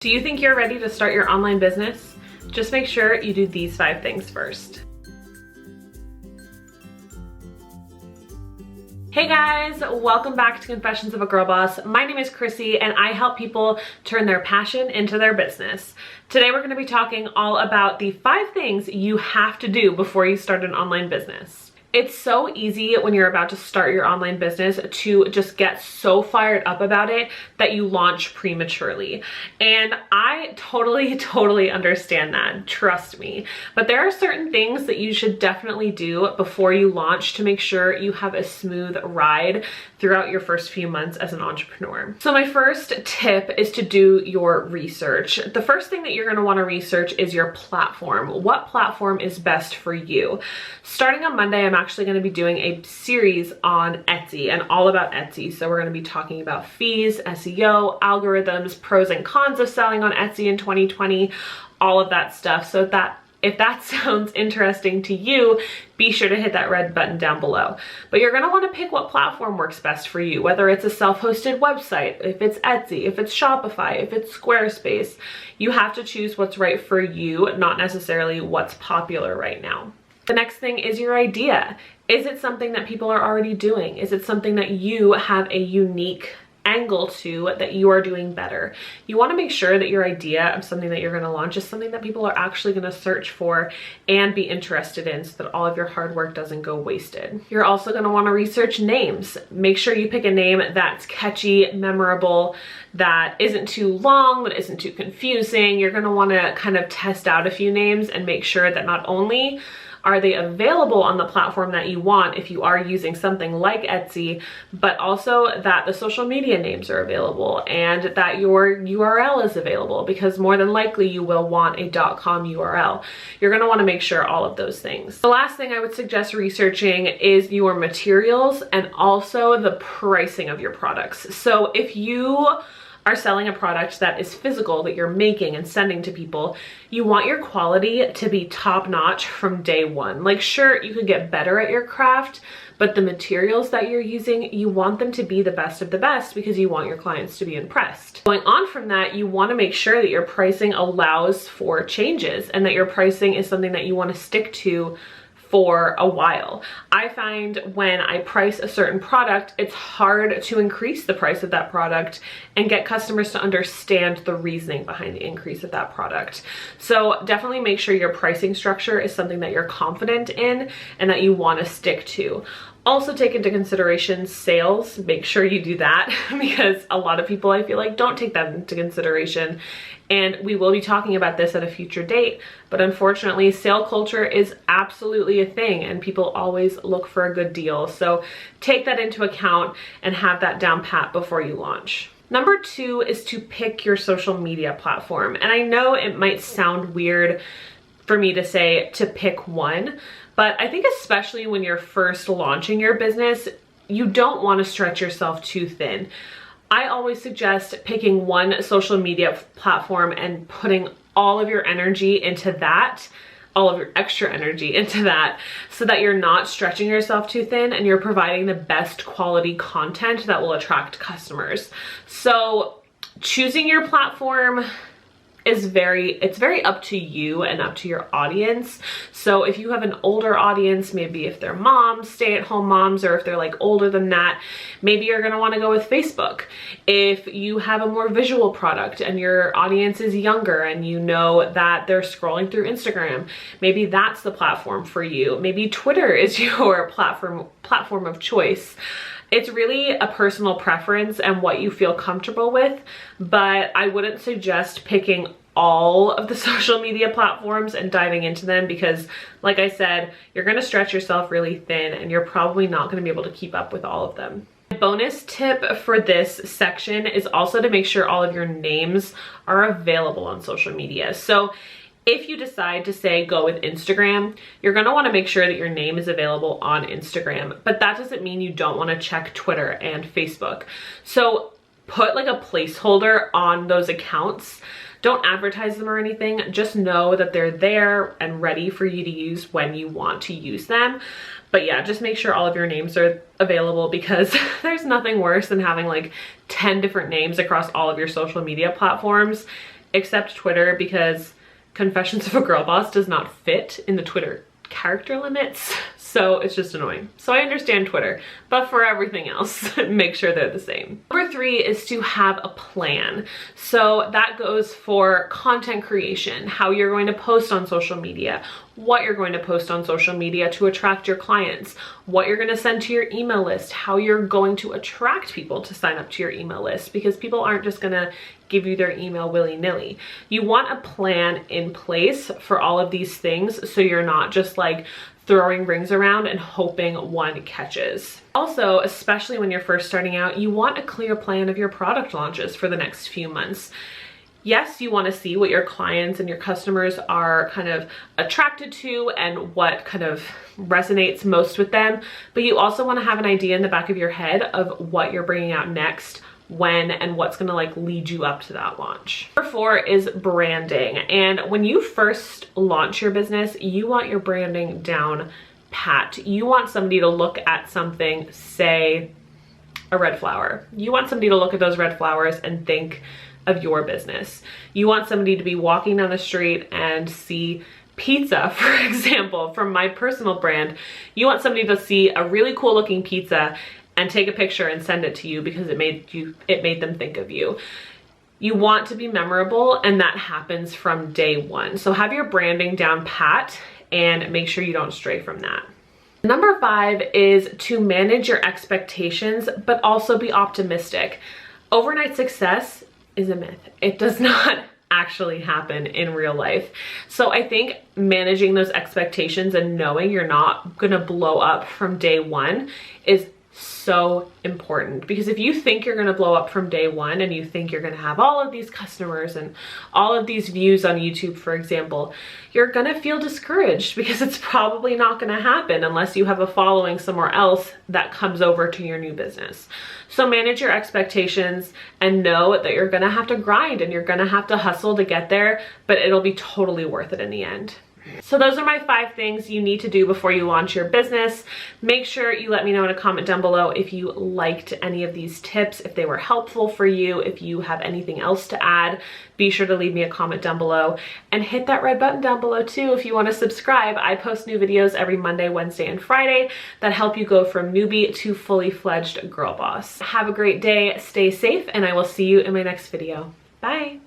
Do you think you're ready to start your online business? Just make sure you do these 5 things first. Hey guys, welcome back to Confessions of a Girl Boss. My name is Chrissy and I help people turn their passion into their business. Today we're going to be talking all about the 5 things you have to do before you start an online business. It's so easy when you're about to start your online business to just get so fired up about it that you launch prematurely. And I totally understand that, trust me. But there are certain things that you should definitely do before you launch to make sure you have a smooth ride throughout your first few months as an entrepreneur. So my first tip is to do your research. The first thing that you're gonna wanna research is your platform. What platform is best for you? Starting on Monday, I'm actually going to be doing a series on Etsy and all about Etsy. So we're going to be talking about fees, SEO, algorithms, pros and cons of selling on Etsy in 2020, all of that stuff. So if that sounds interesting to you, be sure to hit that red button down below. But you're gonna wanna pick what platform works best for you, whether it's a self-hosted website, if it's Etsy, if it's Shopify, if it's Squarespace. You have to choose what's right for you, not necessarily what's popular right now. The next thing is your idea. Is it something that people are already doing? Is it something that you have a unique angle to that you are doing better? You want to make sure that your idea of something that you're going to launch is something that people are actually going to search for and be interested in, so that all of your hard work doesn't go wasted. You're also going to want to research names. Make sure you pick a name that's catchy, memorable, that isn't too long, that isn't too confusing. You're going to want to kind of test out a few names and make sure that not only are they available on the platform that you want if you are using something like Etsy, but also that the social media names are available and that your URL is available, because more than likely you will want a .com URL. You're going to want to make sure all of those things. The last thing I would suggest researching is your materials and also the pricing of your products. So if you are selling a product that is physical, that you're making and sending to people, you want your quality to be top-notch from day one. Like, sure, you could get better at your craft, but the materials that you're using, you want them to be the best of the best because you want your clients to be impressed. Going on from that, you want to make sure that your pricing allows for changes and that your pricing is something that you want to stick to for a while. I find when I price a certain product, it's hard to increase the price of that product and get customers to understand the reasoning behind the increase of that product. So definitely make sure your pricing structure is something that you're confident in and that you want to stick to. Also take into consideration sales. Make sure you do that because a lot of people, I feel like, don't take that into consideration. And we will be talking about this at a future date, but unfortunately sale culture is absolutely a thing and people always look for a good deal. So take that into account and have that down pat before you launch. Number 2 is to pick your social media platform. And I know it might sound weird for me to say to pick one, but I think especially when you're first launching your business, you don't want to stretch yourself too thin. I always suggest picking one social media platform and putting all of your energy into that, all of your extra energy into that, so that you're not stretching yourself too thin and you're providing the best quality content that will attract customers. So choosing your platform is very up to you and up to your audience. So if you have an older audience, maybe if they're moms, stay-at-home moms, or if they're like older than that, maybe you're gonna wanna go with Facebook. If you have a more visual product and your audience is younger and you know that they're scrolling through Instagram, maybe that's the platform for you. Maybe Twitter is your platform of choice. It's really a personal preference and what you feel comfortable with, but I wouldn't suggest picking all of the social media platforms and diving into them because, like I said, you're gonna stretch yourself really thin and you're probably not gonna be able to keep up with all of them. Bonus tip for this section is also to make sure all of your names are available on social media. So if you decide to say go with Instagram, you're gonna wanna make sure that your name is available on Instagram, but that doesn't mean you don't wanna check Twitter and Facebook. So put like a placeholder on those accounts. Don't advertise them or anything, just know that they're there and ready for you to use when you want to use them. But yeah, just make sure all of your names are available because there's nothing worse than having like 10 different names across all of your social media platforms except Twitter, because Confessions of a Girl Boss does not fit in the Twitter character limits, so it's just annoying. So I understand Twitter, but for everything else, make sure they're the same. Number 3 is to have a plan. So that goes for content creation, how you're going to post on social media, what you're going to post on social media to attract your clients, what you're going to send to your email list, how you're going to attract people to sign up to your email list, because people aren't just going to give you their email willy-nilly. You want a plan in place for all of these things, so you're not just like throwing rings around and hoping one catches. Also, especially when you're first starting out, you want a clear plan of your product launches for the next few months. Yes, you want to see what your clients and your customers are kind of attracted to and what kind of resonates most with them, but you also want to have an idea in the back of your head of what you're bringing out next, when, and what's gonna like lead you up to that launch. Number 4 is branding. And when you first launch your business, you want your branding down pat. You want somebody to look at something, say a red flower. You want somebody to look at those red flowers and think of your business. You want somebody to be walking down the street and see pizza, for example, from my personal brand. You want somebody to see a really cool looking pizza and take a picture and send it to you because it made them think of you. You want to be memorable, and that happens from day one. So have your branding down pat and make sure you don't stray from that. Number 5 is to manage your expectations, but also be optimistic. Overnight success is a myth. It does not actually happen in real life. So I think managing those expectations and knowing you're not gonna blow up from day one is so important, because if you think you're going to blow up from day one and you think you're going to have all of these customers and all of these views on YouTube, for example, you're going to feel discouraged, because it's probably not going to happen unless you have a following somewhere else that comes over to your new business. So manage your expectations and know that you're going to have to grind and you're going to have to hustle to get there, but it'll be totally worth it in the end. So those are my 5 things you need to do before you launch your business. Make sure you let me know in a comment down below if you liked any of these tips, if they were helpful for you, if you have anything else to add. Be sure to leave me a comment down below and hit that red button down below too if you want to subscribe. I post new videos every Monday, Wednesday, and Friday that help you go from newbie to fully fledged girl boss. Have a great day, stay safe, and I will see you in my next video. Bye.